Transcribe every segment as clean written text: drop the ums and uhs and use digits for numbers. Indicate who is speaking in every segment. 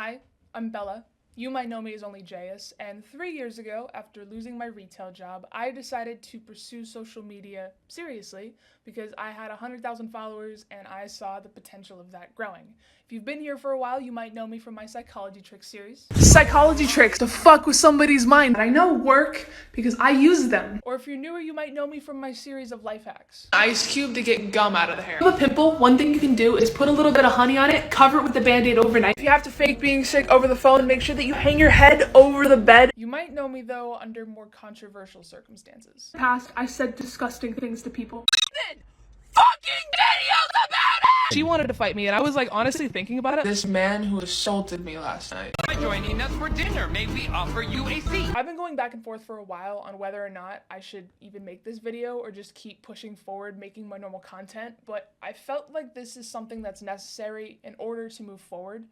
Speaker 1: Hi, I'm Bella. You might know me as OnlyJayus, and 3 years ago, after losing my retail job, I decided to pursue social media seriously because I had 100,000 followers and I saw the potential of that growing. If you've been here for a while, you might know me from my psychology tricks series. Psychology tricks to fuck with somebody's mind. I know work because I use them. Or if you're newer, you might know me from my series of life hacks. Ice cube to get gum out of the hair. If you have a pimple, one thing you can do is put a little bit of honey on it, cover it with the Band-Aid overnight. If you have to fake being sick over the phone, make sure that you hang your head over the bed. You might know me though under more controversial circumstances. In the past, I said disgusting things to people. Fucking videos about it! She wanted to fight me and I was like honestly thinking about it. This man who assaulted me last night.
Speaker 2: By joining us for dinner, may we offer you a seat?
Speaker 1: I've been going back and forth for a while on whether or not I should even make this video or just keep pushing forward making my normal content, but I felt like this is something that's necessary in order to move forward.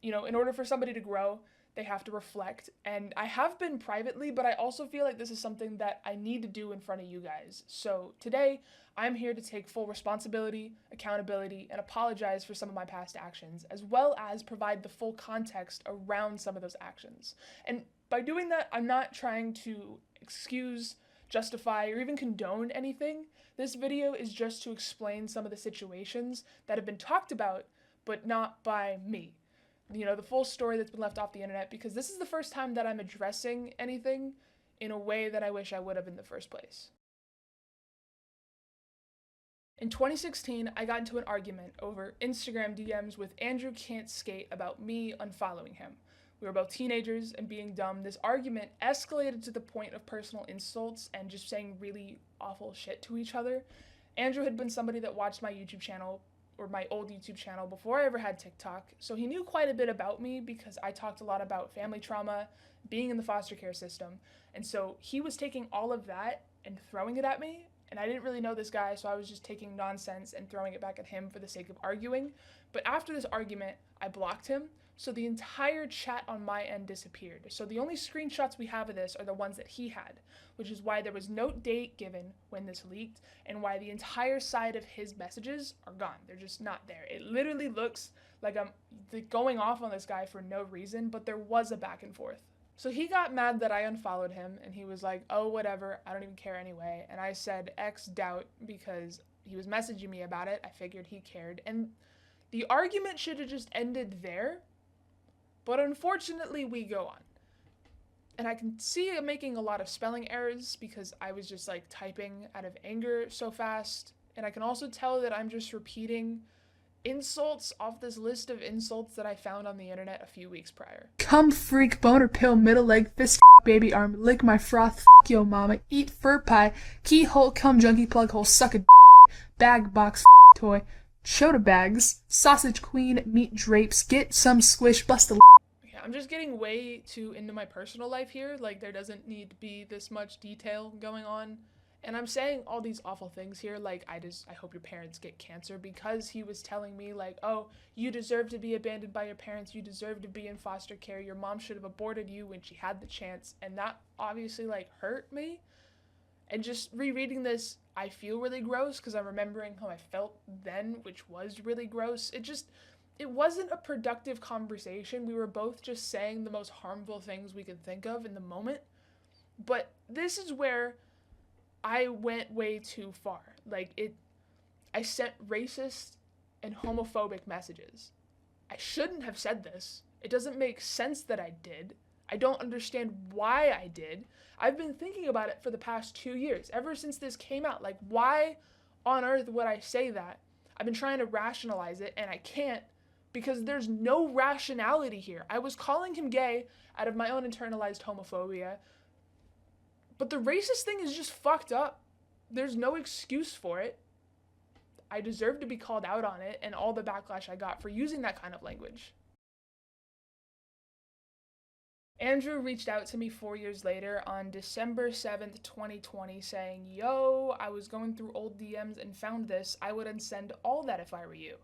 Speaker 1: You know, in order for somebody to grow, they have to reflect, and I have been privately, but I also feel like this is something that I need to do in front of you guys. So today, I'm here to take full responsibility, accountability, and apologize for some of my past actions, as well as provide the full context around some of those actions. And by doing that, I'm not trying to excuse, justify, or even condone anything. This video is just to explain some of the situations that have been talked about, but not by me. You know, the full story that's been left off the internet, because this is the first time that I'm addressing anything in a way that I wish I would have in the first place. In 2016, I got into an argument over Instagram DMs with Andrew Can't Skate about me unfollowing him. We were both teenagers and being dumb. This argument escalated to the point of personal insults and just saying really awful shit to each other. Andrew had been somebody that watched my YouTube channel, or my old YouTube channel, before I ever had TikTok, so he knew quite a bit about me because I talked a lot about family trauma, being in the foster care system, and so he was taking all of that and throwing it at me, and I didn't really know this guy, so I was just taking nonsense and throwing it back at him for the sake of arguing. But after this argument, I blocked him, so the entire chat on my end disappeared. So the only screenshots we have of this are the ones that he had, which is why there was no date given when this leaked, and why the entire side of his messages are gone. They're just not there. It literally looks like I'm going off on this guy for no reason, but there was a back and forth. So he got mad that I unfollowed him, and he was like, oh, whatever, I don't even care anyway. And I said X doubt because he was messaging me about it. I figured he cared. And the argument should have just ended there, but unfortunately we go on. And I can see I'm making a lot of spelling errors because I was just like typing out of anger so fast. And I can also tell that I'm just repeating insults off this list of insults that I found on the internet a few weeks prior. Cum freak, boner pill, middle leg, fist baby arm, lick my froth, yo mama, eat fur pie, keyhole, cum junkie, plug hole, suck a bag box toy, soda bags, sausage queen, meat drapes, get some squish, bust a Okay, I'm just getting way too into my personal life here, like there doesn't need to be this much detail going on. And I'm saying all these awful things here, like I hope your parents get cancer, because he was telling me like, oh, you deserve to be abandoned by your parents, you deserve to be in foster care, your mom should have aborted you when she had the chance, and that obviously like hurt me. And just rereading this, I feel really gross because I'm remembering how I felt then, which was really gross. It wasn't a productive conversation. We were both just saying the most harmful things we could think of in the moment. But this is where I went way too far. I sent racist and homophobic messages. I shouldn't have said this. It doesn't make sense that I did. I don't understand why I did. I've been thinking about it for the past 2 years, ever since this came out. Like, why on earth would I say that? I've been trying to rationalize it, and I can't, because there's no rationality here. I was calling him gay out of my own internalized homophobia, but the racist thing is just fucked up. There's no excuse for it. I deserve to be called out on it and all the backlash I got for using that kind of language. Andrew reached out to me 4 years later on December 7th, 2020, saying, yo, I was going through old DMs and found this. I would unsend all that if I were you.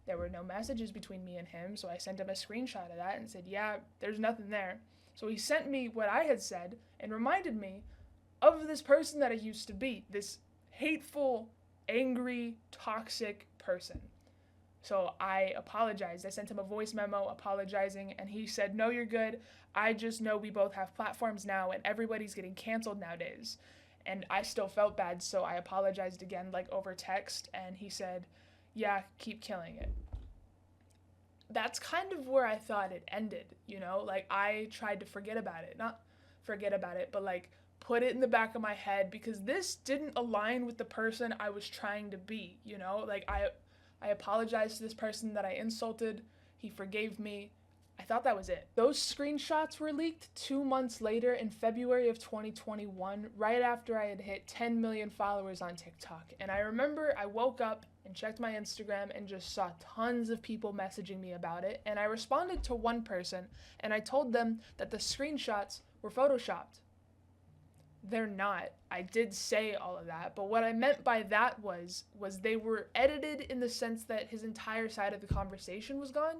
Speaker 1: There were no messages between me and him, so I sent him a screenshot of that and said, yeah, there's nothing there. So he sent me what I had said and reminded me of this person that I used to be, this hateful, angry, toxic person. So I apologized. I sent him a voice memo apologizing, and he said, no, you're good. I just know we both have platforms now, and everybody's getting canceled nowadays. And I still felt bad, so I apologized again, like over text, and he said, yeah, keep killing it. That's kind of where I thought it ended, you know? Like, I tried to forget about it. Not forget about it, but like put it in the back of my head, because this didn't align with the person I was trying to be, you know? Like, I apologized to this person that I insulted. He forgave me. I thought that was it. Those screenshots were leaked 2 months later in February of 2021, right after I had hit 10 million followers on TikTok. And I remember I woke up and checked my Instagram and just saw tons of people messaging me about it. And I responded to one person and I told them that the screenshots were photoshopped. They're not. I did say all of that, but what I meant by that was they were edited in the sense that his entire side of the conversation was gone.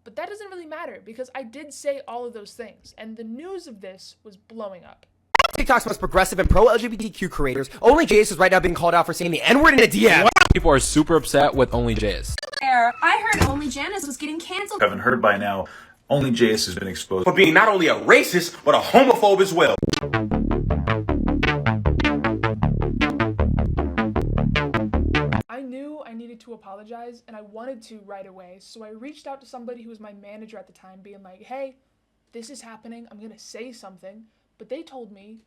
Speaker 1: But that doesn't really matter, because I did say all of those things, and the news of this was blowing up.
Speaker 3: TikTok's most progressive and pro-LGBTQ creators, OnlyJayus is right now being called out for saying the N-word in a DM.
Speaker 4: People are super upset with OnlyJayus.
Speaker 5: I heard OnlyJayus was getting canceled.
Speaker 6: Haven't heard by now, OnlyJayus has been exposed
Speaker 7: for being not only a racist, but a homophobe as well.
Speaker 1: I knew I needed to apologize, and I wanted to right away, so I reached out to somebody who was my manager at the time, being like, hey, this is happening, I'm gonna say something, but they told me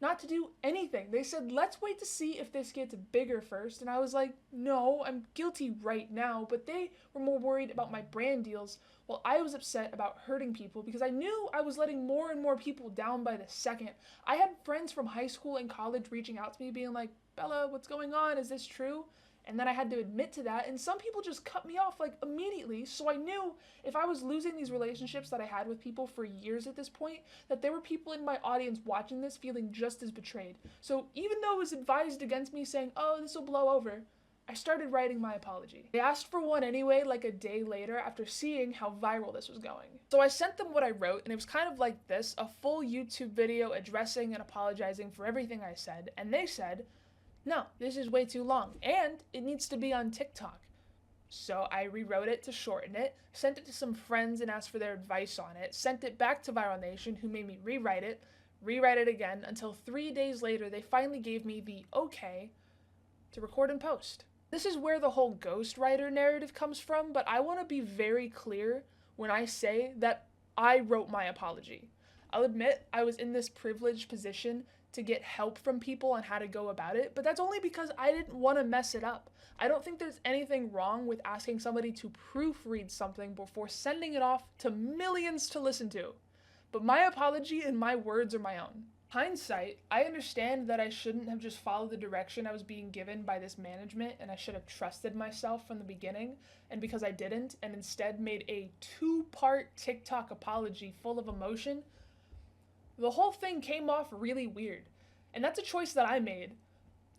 Speaker 1: not to do anything. They said, let's wait to see if this gets bigger first, and I was like, no, I'm guilty right now, but they were more worried about my brand deals, while I was upset about hurting people, because I knew I was letting more and more people down by the second. I had friends from high school and college reaching out to me, being like, Bella, what's going on? Is this true? And then I had to admit to that, and some people just cut me off like immediately, so I knew if I was losing these relationships that I had with people for years at this point, that there were people in my audience watching this feeling just as betrayed. So even though it was advised against me saying, oh, this will blow over, I started writing my apology. They asked for one anyway, like a day later, after seeing how viral this was going. So I sent them what I wrote, and it was kind of like this, a full YouTube video addressing and apologizing for everything I said, and they said, no, this is way too long, and it needs to be on TikTok. So I rewrote it to shorten it, sent it to some friends and asked for their advice on it, sent it back to Viral Nation, who made me rewrite it again, until 3 days later they finally gave me the okay to record and post. This is where the whole ghostwriter narrative comes from, but I want to be very clear when I say that I wrote my apology. I'll admit I was in this privileged position to get help from people on how to go about it, but that's only because I didn't want to mess it up. I don't think there's anything wrong with asking somebody to proofread something before sending it off to millions to listen to. But my apology and my words are my own. Hindsight, I understand that I shouldn't have just followed the direction I was being given by this management, and I should have trusted myself from the beginning, and because I didn't, and instead made a 2-part TikTok apology full of emotion, the whole thing came off really weird. And that's a choice that I made,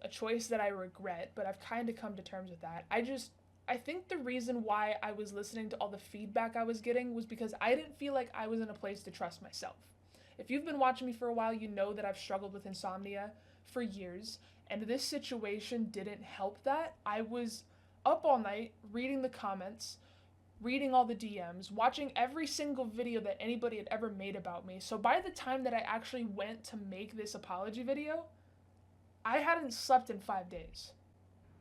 Speaker 1: a choice that I regret, but I've kind of come to terms with that. I think the reason why I was listening to all the feedback I was getting was because I didn't feel like I was in a place to trust myself. If you've been watching me for a while, you know that I've struggled with insomnia for years, and this situation didn't help that. I was up all night reading the comments, reading all the DMs, watching every single video that anybody had ever made about me. So by the time that I actually went to make this apology video, I hadn't slept in 5 days.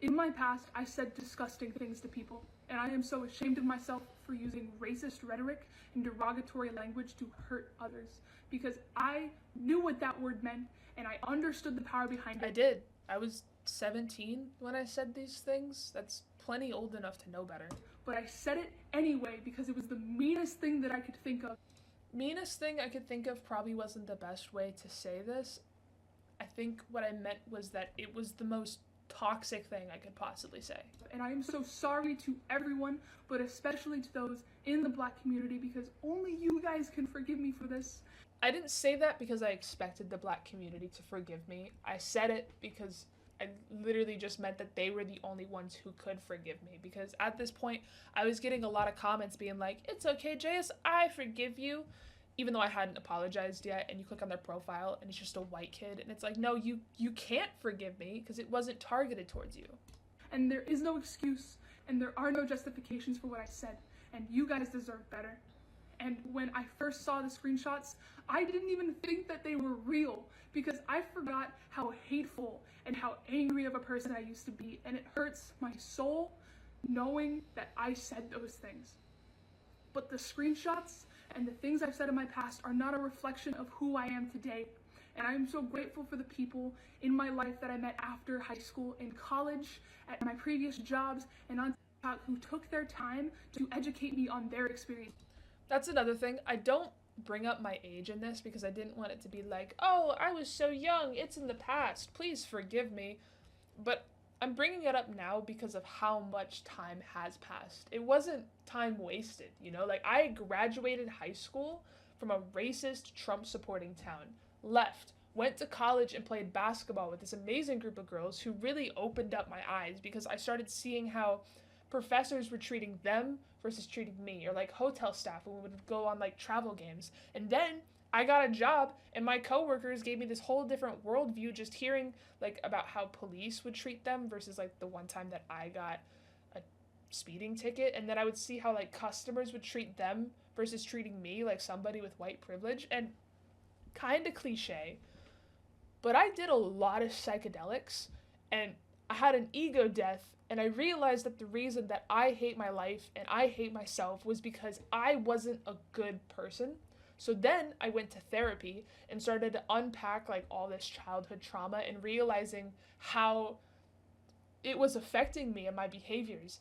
Speaker 8: In my past, I said disgusting things to people, and I am so ashamed of myself for using racist rhetoric and derogatory language to hurt others, because I knew what that word meant, and I understood the power behind it.
Speaker 1: I did. I was 17 when I said these things. That's plenty old enough to know better.
Speaker 8: But I said it anyway because it was the meanest thing that I could think of.
Speaker 1: Meanest thing I could think of probably wasn't the best way to say this. I think what I meant was that it was the most toxic thing I could possibly say.
Speaker 8: And I am so sorry to everyone, but especially to those in the Black community, because only you guys can forgive me for this.
Speaker 1: I didn't say that because I expected the Black community to forgive me. I said it because I literally just meant that they were the only ones who could forgive me, because at this point I was getting a lot of comments being like, it's okay, Jayus, I forgive you, even though I hadn't apologized yet. And you click on their profile and it's just a white kid, and it's like, no, you can't forgive me because it wasn't targeted towards you.
Speaker 8: And there is no excuse. and there are no justifications for what I said, and you guys deserve better. And when I first saw the screenshots, I didn't even think that they were real because I forgot how hateful and how angry of a person I used to be, and it hurts my soul knowing that I said those things. But the screenshots and the things I've said in my past are not a reflection of who I am today. And I am so grateful for the people in my life that I met after high school, in college, at my previous jobs, and on TikTok who took their time to educate me on their experience.
Speaker 1: That's another thing. I don't bring up my age in this because I didn't want it to be like, oh, I was so young, it's in the past, please forgive me. But I'm bringing it up now because of how much time has passed. It wasn't time wasted, you know? Like, I graduated high school from a racist, Trump-supporting town, left, went to college and played basketball with this amazing group of girls who really opened up my eyes because I started seeing how professors were treating them versus treating me, or like hotel staff when we would go on like travel games. And then I got a job and my coworkers gave me this whole different worldview just hearing like about how police would treat them versus like the one time that I got a speeding ticket, and then I would see how like customers would treat them versus treating me like somebody with white privilege. And kind of cliche, but I did a lot of psychedelics and I had an ego death, and I realized that the reason that I hate my life and I hate myself was because I wasn't a good person. So then I went to therapy and started to unpack like all this childhood trauma and realizing how it was affecting me and my behaviors.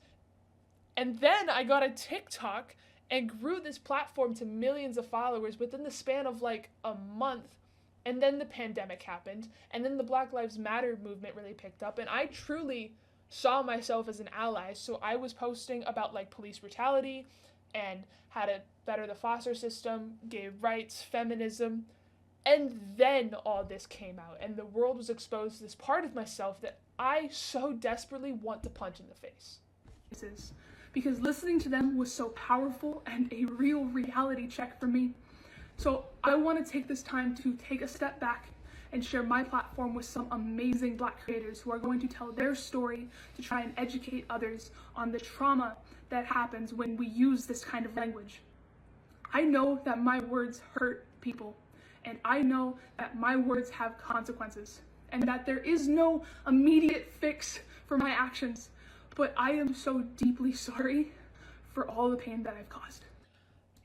Speaker 1: And then I got a TikTok and grew this platform to millions of followers within the span of like a month. And then the pandemic happened, and then the Black Lives Matter movement really picked up, and I truly saw myself as an ally. So I was posting about like police brutality and how to better the foster system, gay rights, feminism, and then all this came out, and the world was exposed to this part of myself that I so desperately want to punch in the face.
Speaker 8: Because listening to them was so powerful and a real reality check for me. So I want to take this time to take a step back and share my platform with some amazing Black creators who are going to tell their story to try and educate others on the trauma that happens when we use this kind of language. I know that my words hurt people, and I know that my words have consequences, and that there is no immediate fix for my actions, but I am so deeply sorry for all the pain that I've caused.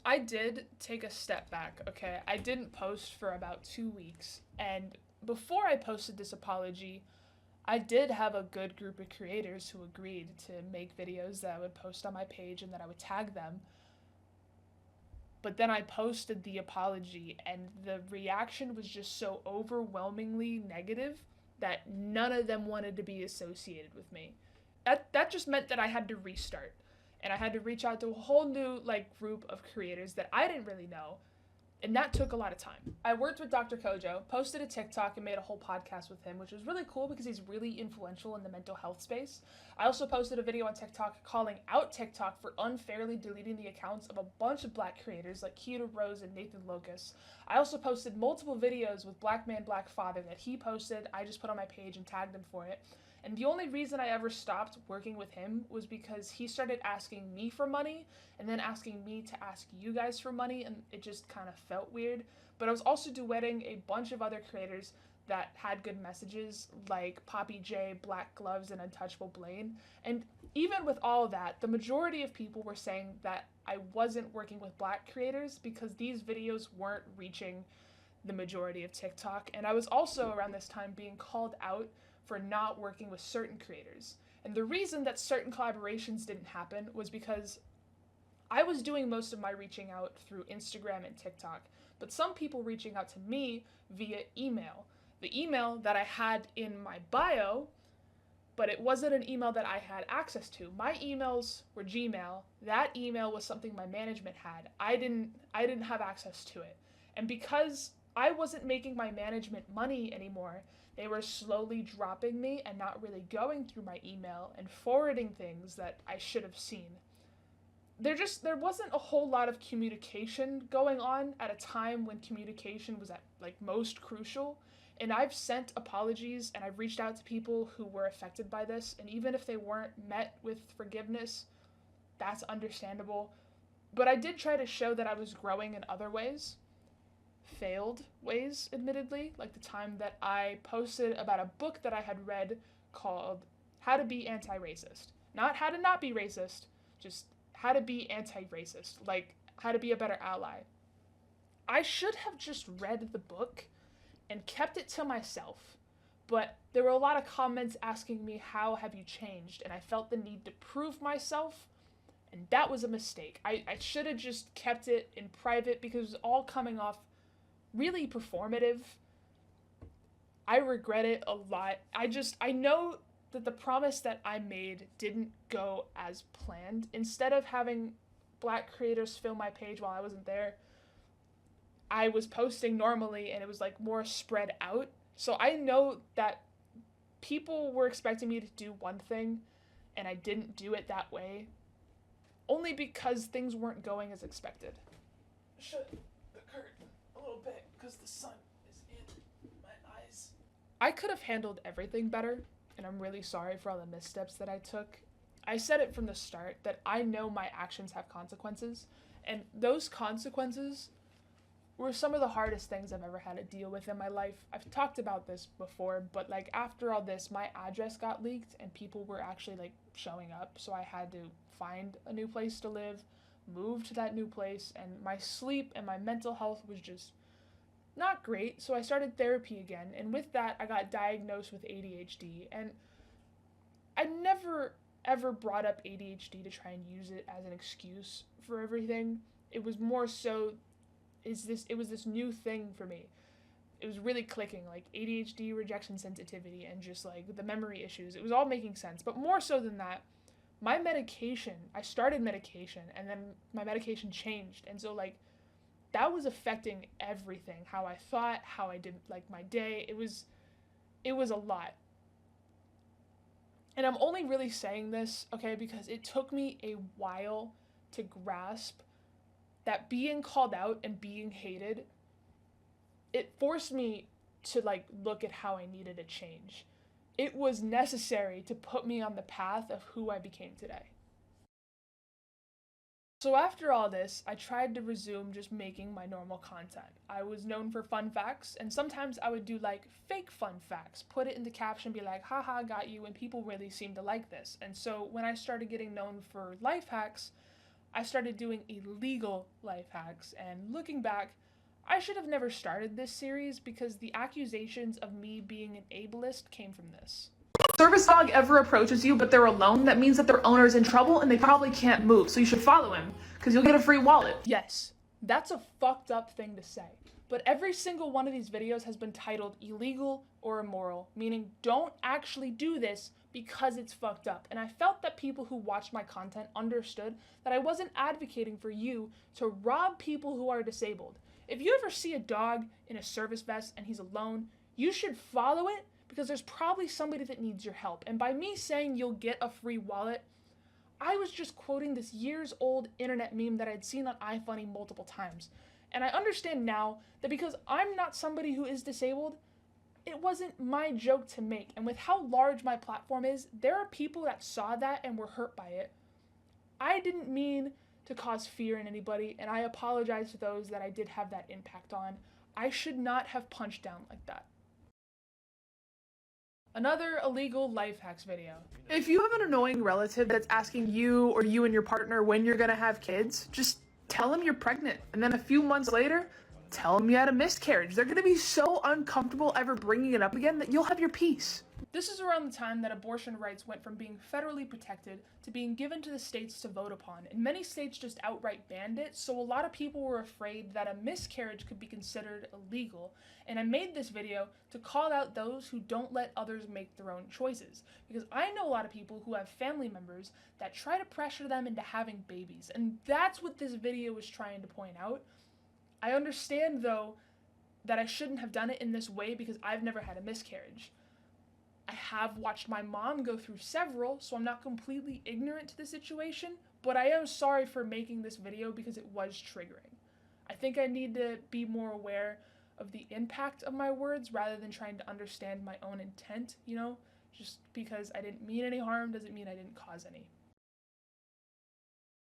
Speaker 1: I did take a step back, okay? I didn't post for about 2 weeks, and before I posted this apology, I did have a good group of creators who agreed to make videos that I would post on my page and that I would tag them. But then I posted the apology, and the reaction was just so overwhelmingly negative that none of them wanted to be associated with me. That just meant that I had to restart. And I had to reach out to a whole new like group of creators that I didn't really know, and that took a lot of time. I worked with Dr. Kojo, posted a TikTok, and made a whole podcast with him, which was really cool because he's really influential in the mental health space. I also posted a video on TikTok calling out TikTok for unfairly deleting the accounts of a bunch of Black creators like Keita Rose and Nathan Locus. I also posted multiple videos with Black Man, Black Father that he posted. I just put on my page and tagged him for it. And the only reason I ever stopped working with him was because he started asking me for money and then asking me to ask you guys for money, and it just kind of felt weird. But I was also duetting a bunch of other creators that had good messages like Poppy J, Black Gloves, and Untouchable Blaine. And even with all of that, the majority of people were saying that I wasn't working with Black creators because these videos weren't reaching the majority of TikTok. And I was also around this time being called out for not working with certain creators. And the reason that certain collaborations didn't happen was because I was doing most of my reaching out through Instagram and TikTok, but some people reaching out to me via email. The email that I had in my bio, but it wasn't an email that I had access to. My emails were Gmail. That email was something my management had. I didn't have access to it. And because I wasn't making my management money anymore, they were slowly dropping me and not really going through my email and forwarding things that I should have seen. There wasn't a whole lot of communication going on at a time when communication was at like most crucial. And I've sent apologies and I've reached out to people who were affected by this, and even if they weren't met with forgiveness, that's understandable. But I did try to show that I was growing in other ways. Failed ways, admittedly, like the time that I posted about a book that I had read called How to Be Anti-Racist. Not how to not be racist, just how to be anti-racist, like how to be a better ally. I should have just read the book and kept it to myself, but there were a lot of comments asking me, how have you changed? And I felt the need to prove myself, and that was a mistake. I should have just kept it in private because it was all coming off really performative. I regret it a lot. I know that the promise that I made didn't go as planned. Instead of having Black creators fill my page while I wasn't there, I was posting normally and it was like more spread out. So I know that people were expecting me to do one thing and I didn't do it that way, only because things weren't going as expected. Shut the curtain a little bit because the sun is in my eyes. I could have handled everything better, and I'm really sorry for all the missteps that I took. I said it from the start that I know my actions have consequences, and those consequences were some of the hardest things I've ever had to deal with in my life. I've talked about this before, but like after all this, my address got leaked and people were actually like showing up, so I had to find a new place to live, move to that new place, and my sleep and my mental health was just not great. So I started therapy again, and with that I got diagnosed with ADHD, and I never ever brought up ADHD to try and use it as an excuse for everything. It was more so it was this new thing for me. It was really clicking, like ADHD, rejection sensitivity, and just like the memory issues. It was all making sense. But more so than that, my medication, I started medication and then my medication changed. And so like that was affecting everything, how I thought, how I did like my day. It was a lot. And I'm only really saying this, okay, because it took me a while to grasp that being called out and being hated, it forced me to like look at how I needed to change. It was necessary to put me on the path of who I became today. So after all this, I tried to resume just making my normal content. I was known for fun facts, and sometimes I would do like fake fun facts, put it in the caption, be like, haha, got you, and people really seemed to like this. And so when I started getting known for life hacks, I started doing illegal life hacks, and looking back, I should have never started this series because the accusations of me being an ableist came from this.
Speaker 8: Service dog ever approaches you but they're alone, that means that their owner's in trouble and they probably can't move, so you should follow him, because you'll get a free wallet.
Speaker 1: Yes, that's a fucked up thing to say, but every single one of these videos has been titled illegal or immoral, meaning don't actually do this because it's fucked up. And I felt that people who watched my content understood that I wasn't advocating for you to rob people who are disabled. If you ever see a dog in a service vest and he's alone, you should follow it because there's probably somebody that needs your help. And by me saying you'll get a free wallet, I was just quoting this years-old internet meme that I'd seen on iFunny multiple times. And I understand now that because I'm not somebody who is disabled, it wasn't my joke to make. And with how large my platform is, there are people that saw that and were hurt by it. I didn't mean to cause fear in anybody, and I apologize to those that I did have that impact on. I should not have punched down like that. Another illegal life hacks video.
Speaker 8: If you have an annoying relative that's asking you or you and your partner when you're gonna have kids, just tell them you're pregnant, and then a few months later, tell them you had a miscarriage. They're gonna be so uncomfortable ever bringing it up again that you'll have your peace.
Speaker 1: This is around the time that abortion rights went from being federally protected to being given to the states to vote upon, and many states just outright banned it, so a lot of people were afraid that a miscarriage could be considered illegal, and I made this video to call out those who don't let others make their own choices, because I know a lot of people who have family members that try to pressure them into having babies, and that's what this video is trying to point out. I understand, though, that I shouldn't have done it in this way because I've never had a miscarriage. I have watched my mom go through several, so I'm not completely ignorant to the situation, but I am sorry for making this video because it was triggering. I think I need to be more aware of the impact of my words rather than trying to understand my own intent, you know? Just because I didn't mean any harm doesn't mean I didn't cause any.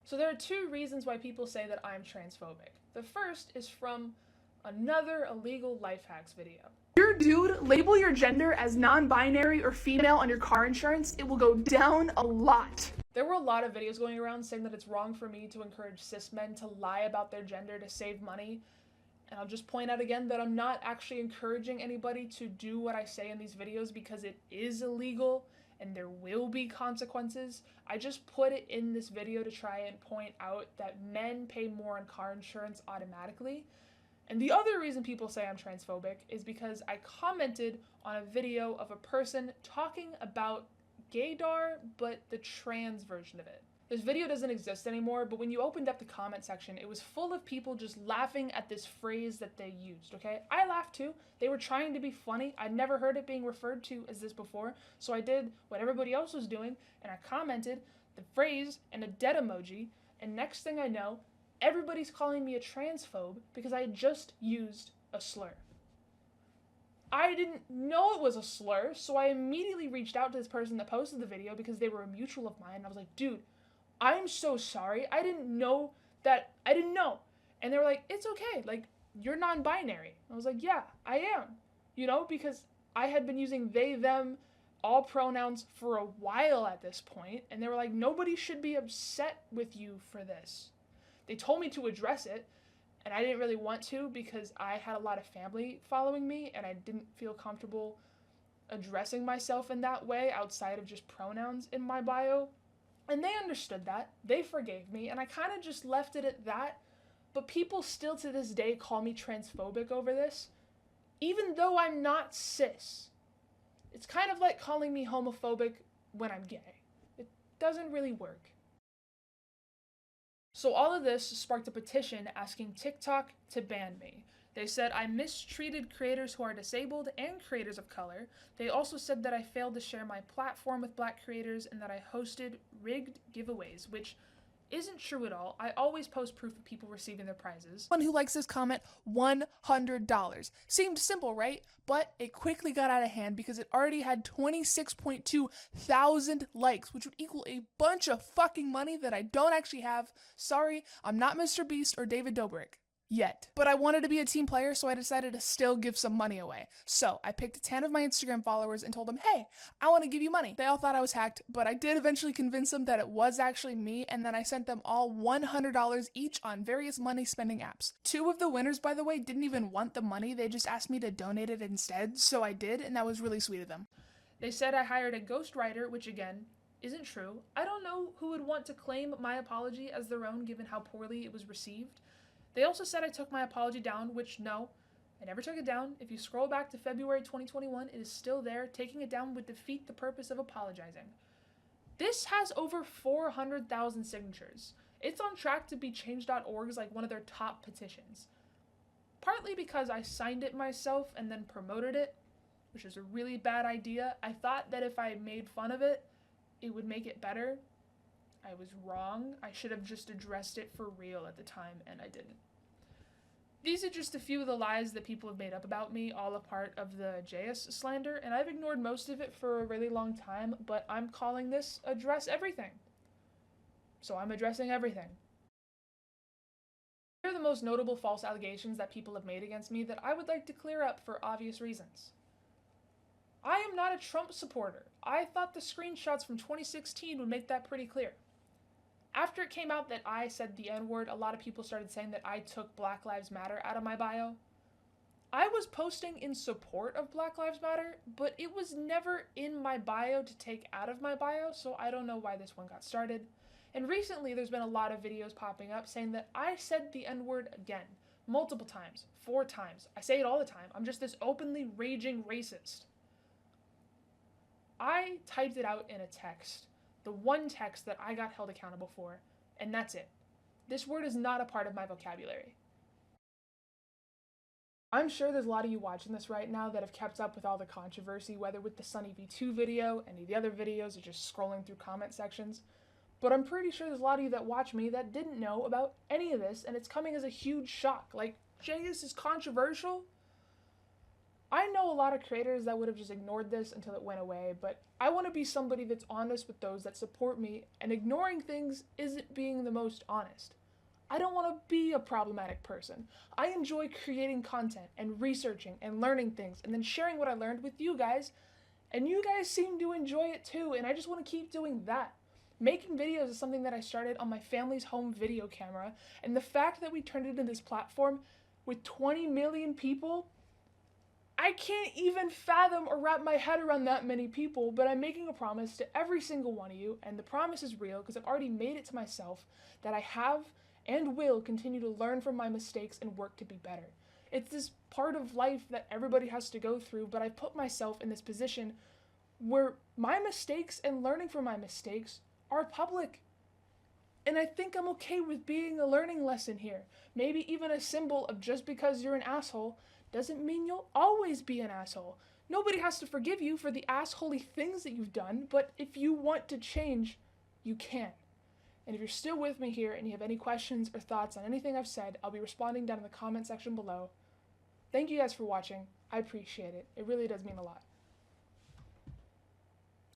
Speaker 1: So there are two reasons why people say that I'm transphobic. The first is from another illegal life hacks video.
Speaker 8: You're a dude, label your gender as non-binary or female on your car insurance. It will go down a lot.
Speaker 1: There were a lot of videos going around saying that it's wrong for me to encourage cis men to lie about their gender to save money. And I'll just point out again that I'm not actually encouraging anybody to do what I say in these videos because it is illegal and there will be consequences. I just put it in this video to try and point out that men pay more on car insurance automatically. And the other reason people say I'm transphobic is because I commented on a video of a person talking about gaydar, but the trans version of it. This video doesn't exist anymore, but when you opened up the comment section, it was full of people just laughing at this phrase that they used, okay? I laughed too. They were trying to be funny. I'd never heard it being referred to as this before, so I did what everybody else was doing, and I commented the phrase and a dead emoji, and next thing I know, everybody's calling me a transphobe because I had just used a slur. I didn't know it was a slur, so I immediately reached out to this person that posted the video because they were a mutual of mine. I was like, dude, I'm so sorry. I didn't know. And they were like, it's okay. Like, you're non-binary. I was like, yeah, I am. You know, because I had been using they, them, all pronouns for a while at this point. And they were like, nobody should be upset with you for this. They told me to address it. And I didn't really want to because I had a lot of family following me. And I didn't feel comfortable addressing myself in that way outside of just pronouns in my bio. And they understood that. They forgave me, and I kind of just left it at that. But people still to this day call me transphobic over this, even though I'm not cis. It's kind of like calling me homophobic when I'm gay. It doesn't really work. So all of this sparked a petition asking TikTok to ban me. They said I mistreated creators who are disabled and creators of color. They also said that I failed to share my platform with Black creators and that I hosted rigged giveaways, which isn't true at all. I always post proof of people receiving their prizes.
Speaker 9: One who likes this comment, $100. Seemed simple, right? But it quickly got out of hand because it already had 26.2 thousand likes, which would equal a bunch of fucking money that I don't actually have. Sorry, I'm not Mr. Beast or David Dobrik. Yet. But I wanted to be a team player, so I decided to still give some money away. So I picked 10 of my Instagram followers and told them, hey, I want to give you money. They all thought I was hacked, but I did eventually convince them that it was actually me, and then I sent them all $100 each on various money spending apps. 2 of the winners, by the way, didn't even want the money. They just asked me to donate it instead, so I did, and that was really sweet of them.
Speaker 1: They said I hired a ghostwriter, which again, isn't true. I don't know who would want to claim my apology as their own given how poorly it was received. They also said I took my apology down, which no, I never took it down. If you scroll back to February 2021, it is still there. Taking it down would defeat the purpose of apologizing. This has over 400,000 signatures. It's on track to be change.org's like one of their top petitions. Partly because I signed it myself and then promoted it, which is a really bad idea. I thought that if I made fun of it, it would make it better. I was wrong. I should have just addressed it for real at the time, and I didn't. These are just a few of the lies that people have made up about me, all a part of the JS slander, and I've ignored most of it for a really long time, but I'm calling this address everything. So I'm addressing everything. Here are the most notable false allegations that people have made against me that I would like to clear up for obvious reasons. I am not a Trump supporter. I thought the screenshots from 2016 would make that pretty clear. After it came out that I said the N-word, a lot of people started saying that I took Black Lives Matter out of my bio. I was posting in support of Black Lives Matter, but it was never in my bio to take out of my bio, so I don't know why this one got started. And recently there's been a lot of videos popping up saying that I said the N-word again, multiple times, 4 times. I say it all the time. I'm just this openly raging racist. I typed it out in a text. The one text that I got held accountable for, and that's it. This word is not a part of my vocabulary. I'm sure there's a lot of you watching this right now that have kept up with all the controversy, whether with the Sunny V2 video, any of the other videos, or just scrolling through comment sections. But I'm pretty sure there's a lot of you that watch me that didn't know about any of this, and it's coming as a huge shock. Like, JS is controversial? I know a lot of creators that would have just ignored this until it went away, but I want to be somebody that's honest with those that support me, and ignoring things isn't being the most honest. I don't want to be a problematic person. I enjoy creating content and researching and learning things and then sharing what I learned with you guys, and you guys seem to enjoy it too, and I just want to keep doing that. Making videos is something that I started on my family's home video camera, and the fact that we turned it into this platform with 20 million people, I can't even fathom or wrap my head around that many people, but I'm making a promise to every single one of you, and the promise is real because I've already made it to myself, that I have and will continue to learn from my mistakes and work to be better. It's this part of life that everybody has to go through, but I've put myself in this position where my mistakes and learning from my mistakes are public. And I think I'm okay with being a learning lesson here. Maybe even a symbol of just because you're an asshole doesn't mean you'll always be an asshole. Nobody has to forgive you for the assholey things that you've done, but if you want to change, you can. And if you're still with me here and you have any questions or thoughts on anything I've said, I'll be responding down in the comment section below. Thank you guys for watching. I appreciate it. It really does mean a lot.